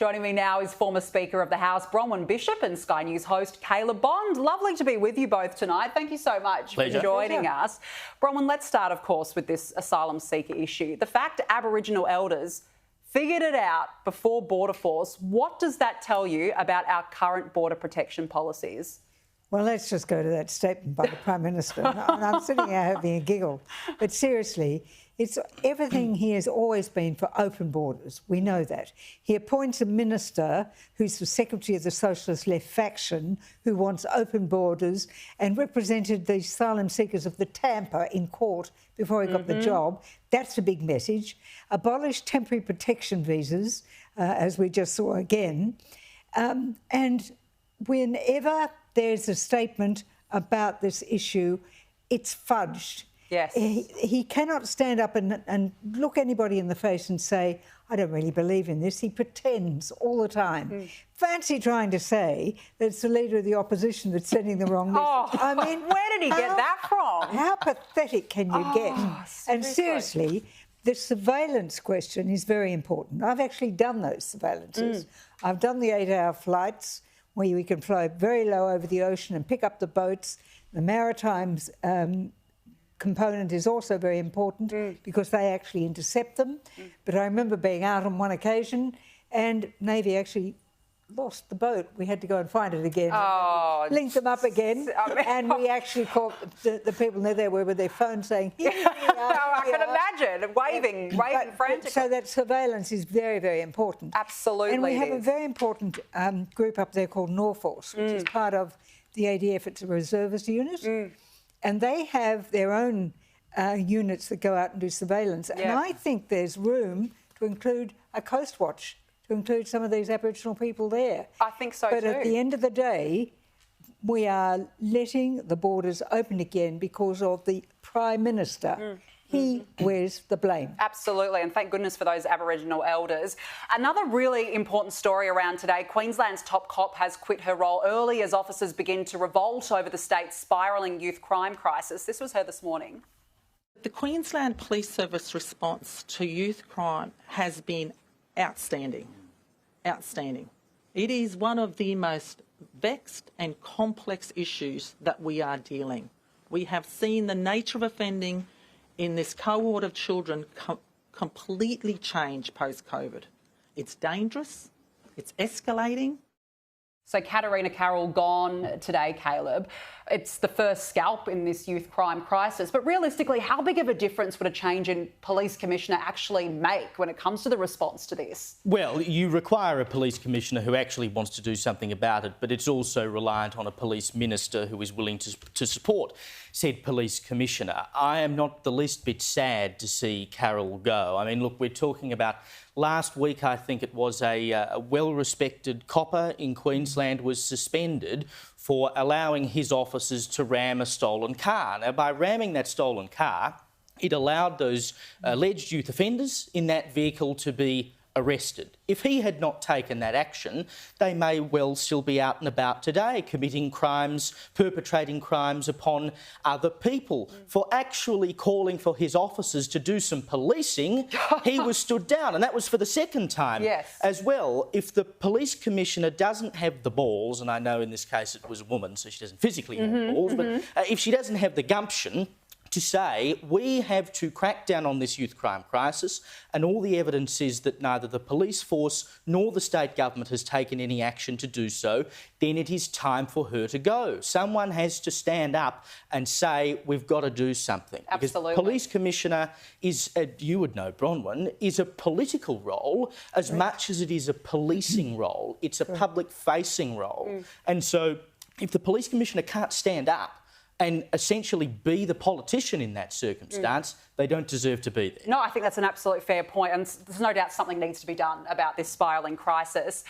Joining me now is former Speaker of the House Bronwyn Bishop and Sky News host Caleb Bond. Lovely to be with you both tonight. Thank you so much for joining us. Bronwyn, let's start, of course, with this asylum seeker issue. The fact Aboriginal elders figured it out before Border Force, what does that tell you about our current border protection policies? Well, let's just go to that statement by the Prime Minister. I'm sitting here having a giggle. But seriously, everything he has always been for open borders. We know that. He appoints a minister who's the secretary of the Socialist Left faction who wants open borders and represented the asylum seekers of the Tampa in court before he got the job. That's a big message. Abolish temporary protection visas, as we just saw again. And whenever there's a statement about this issue, it's fudged. Yes. He cannot stand up and look anybody in the face and say, I don't really believe in this. He pretends all the time. Fancy trying to say that it's the leader of the opposition that's sending the wrong message. I mean, where did he get that from? How pathetic can you get? And seriously, the surveillance question is very important. I've actually done those surveillances. I've done the 8-hour flights where we can fly very low over the ocean and pick up the boats. The Maritimes component is also very important because they actually intercept them. But I remember being out on one occasion and Navy actually lost the boat. We had to go and find it again. Linked them up again. And we actually caught the people there were with their phones saying, here we are, I can imagine, waving frantically. So that surveillance is very, very important. Absolutely. And we have a very important group up there called Norforce, which is part of the ADF. It's a reservist unit. And they have their own units that go out and do surveillance. And I think there's room to include a Coast Watch, to include some of these Aboriginal people there. I think so too. But at the end of the day, we are letting the borders open again because of the Prime Minister. He wears the blame. Absolutely, and thank goodness for those Aboriginal elders. Another really important story around today, Queensland's top cop has quit her role early as officers begin to revolt over the state's spiralling youth crime crisis. This was her this morning. The Queensland Police Service response to youth crime has been outstanding. Outstanding. It is one of the most vexed and complex issues that we are dealing. We have seen the nature of offending in this cohort of children completely change post-COVID. It's dangerous, it's escalating. So Katarina Carroll gone today, Caleb. It's the first scalp in this youth crime crisis. But realistically, how big of a difference would a change in police commissioner actually make when it comes to the response to this? Well, you require a police commissioner who actually wants to do something about it, but it's also reliant on a police minister who is willing to support said police commissioner. I am not the least bit sad to see Carroll go. I mean, look, we're talking about last week, I think it was a well-respected copper in Queensland was suspended for allowing his officers to ram a stolen car. Now, by ramming that stolen car, it allowed those alleged youth offenders in that vehicle to be arrested. If he had not taken that action, they may well still be out and about today committing crimes, perpetrating crimes upon other people. For actually calling for his officers to do some policing, he was stood down, and that was for the second time as well. If the police commissioner doesn't have the balls, and I know in this case it was a woman, so she doesn't physically have the balls, but if she doesn't have the gumption to say we have to crack down on this youth crime crisis, and all the evidence is that neither the police force nor the state government has taken any action to do so, then it is time for her to go. Someone has to stand up and say we've got to do something. Absolutely. Because police commissioner is, you would know, Bronwyn, is a political role as much as it is a policing role. It's a public-facing role. And so if the police commissioner can't stand up and essentially be the politician in that circumstance, they don't deserve to be there. No, I think that's an absolute fair point, and there's no doubt something needs to be done about this spiralling crisis.